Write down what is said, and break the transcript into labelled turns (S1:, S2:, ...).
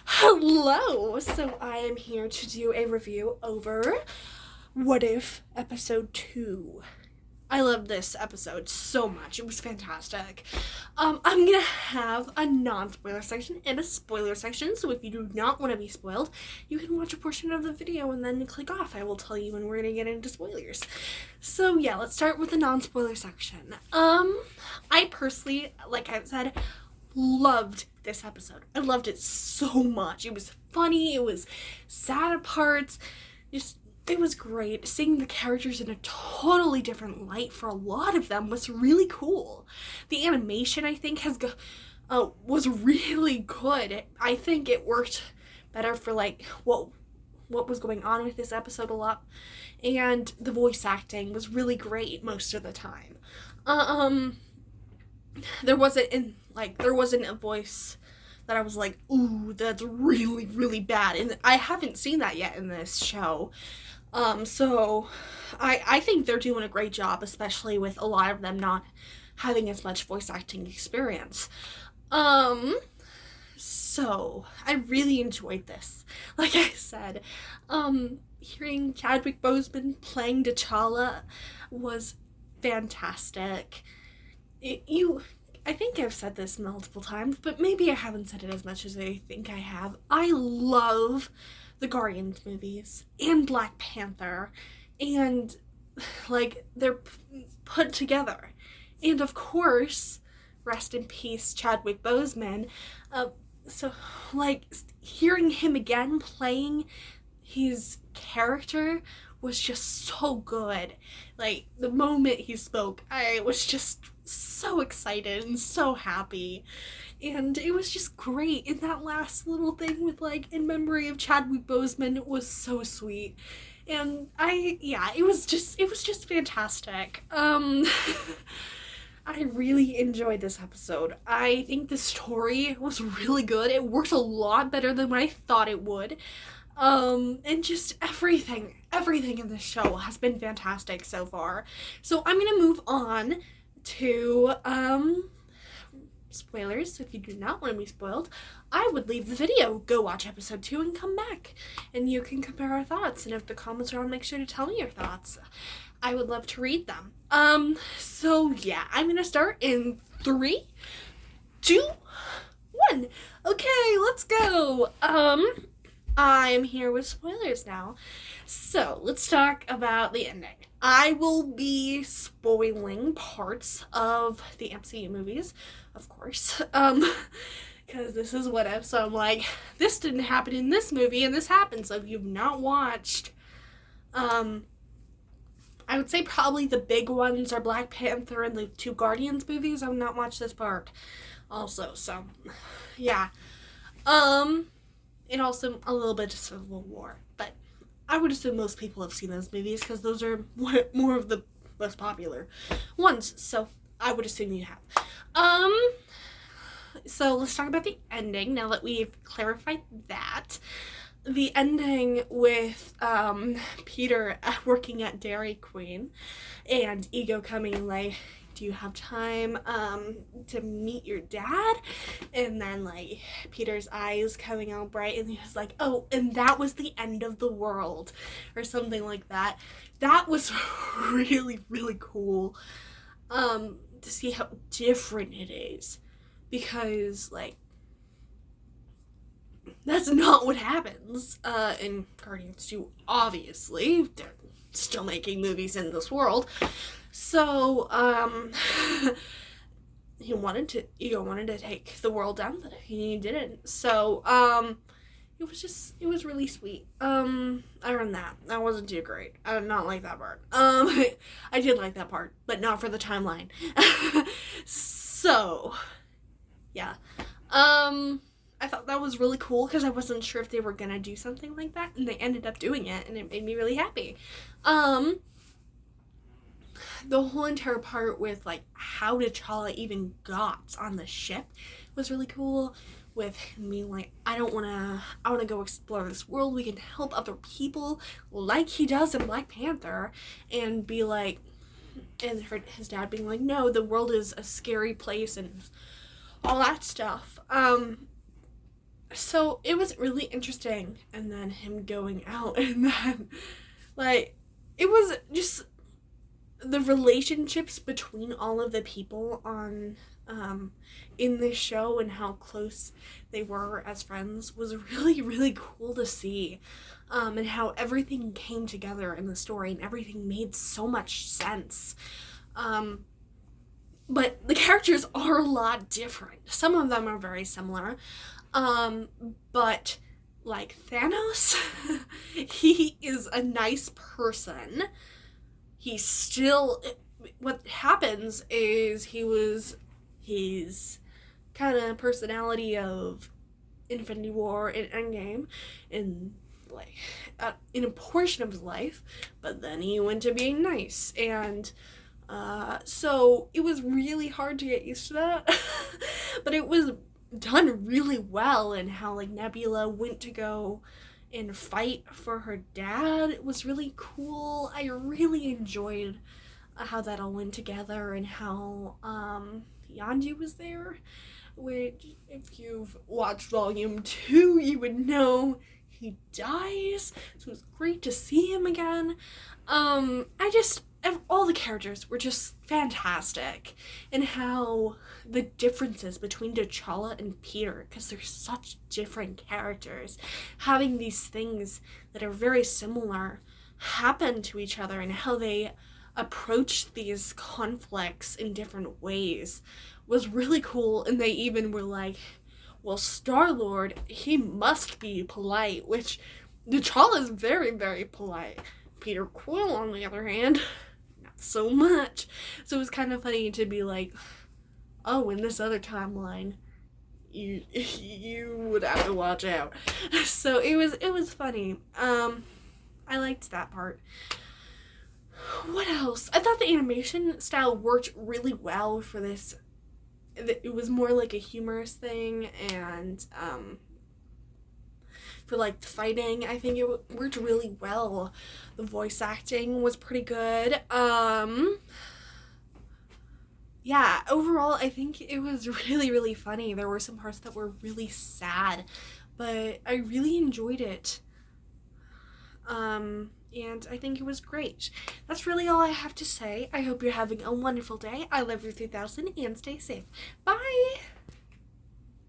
S1: Hello! So I am here to do a review over What If Episode 2. I love this episode so much. It was fantastic. I'm gonna have a non-spoiler section and a spoiler section, so if you do not want to be spoiled, you can watch a portion of the video and then click off. I will tell you when we're gonna get into spoilers. So yeah, let's start with the non-spoiler section. I personally, like I've said, loved this episode. I loved it so much. It was funny, it was sad at parts, it was great. Seeing the characters in a totally different light for a lot of them was really cool. The animation, I think, was really good. I think it worked better for like what was going on with this episode a lot, and the voice acting was really great most of the time. There wasn't a voice that I was like, ooh, that's really, really bad. And I haven't seen that yet in this show. So I think they're doing a great job, especially with a lot of them not having as much voice acting experience. So I really enjoyed this. Like I said, hearing Chadwick Boseman playing T'Challa was fantastic. I think I've said this multiple times, but maybe I haven't said it as much as I think I have. I love the Guardians movies and Black Panther, and like they're put together. And of course, rest in peace, Chadwick Boseman. So like hearing him again playing his character was just so good. Like the moment he spoke, I was just so excited and so happy, and it was just great. And that last little thing with like in memory of Chadwick Boseman was so sweet, and it was just fantastic. I really enjoyed this episode. I think the story was really good. It worked a lot better than I thought it would. And just everything in this show has been fantastic so far. So I'm gonna move on to spoilers. If you do not want to be spoiled, I would leave the video, go watch episode 2 and come back, and you can compare our thoughts. And if the comments are on, make sure to tell me your thoughts. I would love to read them. So yeah, I'm gonna start in 3, 2, 1. Okay, let's go. I'm here with spoilers now. So let's talk about the ending. I will be spoiling parts of the MCU movies, of course, because this is what if. So I'm like, this didn't happen in this movie, and this happened. So if you've not watched, I would say probably the big ones are Black Panther and the 2 Guardians movies. I would not watch this part, also. So, yeah, and also a little bit of Civil War, but I would assume most people have seen those movies because those are more of the most popular ones, so I would assume you have. So let's talk about the ending now that we've clarified that. The ending with Peter working at Dairy Queen and Ego coming like, do you have time to meet your dad? And then like Peter's eyes coming out bright, and he was like, oh, and that was the end of the world, or something like that. That was really, really cool to see how different it is, because like that's not what happens in Guardians 2, obviously. They're still making movies in this world. So, Ego wanted to take the world down, but he didn't. So, it was really sweet. I learned that. That wasn't too great. I did not like that part. I did like that part, but not for the timeline. So, yeah. I thought that was really cool because I wasn't sure if they were gonna do something like that, and they ended up doing it, and it made me really happy. The whole entire part with like how T'Challa even got on the ship was really cool, with him being like, I want to go explore this world, we can help other people, like he does in Black Panther, and be like, and his dad being like, no, the world is a scary place and all that stuff. So it was really interesting, and then him going out, and then, like, it was just the relationships between all of the people on in this show and how close they were as friends was really, really cool to see. And how everything came together in the story and everything made so much sense. But the characters are a lot different. Some of them are very similar. But like Thanos, he is a nice person. He's still, what happens is his kind of personality of Infinity War and Endgame in like in a portion of his life, but then he went to being nice, and so it was really hard to get used to that. But it was done really well, and how like Nebula went to go and fight for her dad. It was really cool. I really enjoyed how that all went together, and how Yandu was there, which if you've watched volume 2 you would know he dies, so it was great to see him again. All the characters were just fantastic, and how the differences between T'Challa and Peter, because they're such different characters, having these things that are very similar happen to each other, and how they approach these conflicts in different ways was really cool. And they even were like, well, Star-Lord, he must be polite, which T'Challa is very, very polite. Peter Quill, on the other hand, not so much. So it was kind of funny to be like, oh, in this other timeline, you would have to watch out. So it was funny. I liked that part. What else? I thought the animation style worked really well for this. It was more like a humorous thing, and for like the fighting, I think it worked really well. The voice acting was pretty good. Yeah, overall, I think it was really, really funny. There were some parts that were really sad, but I really enjoyed it. And I think it was great. That's really all I have to say. I hope you're having a wonderful day. I love you 3000, and stay safe. Bye!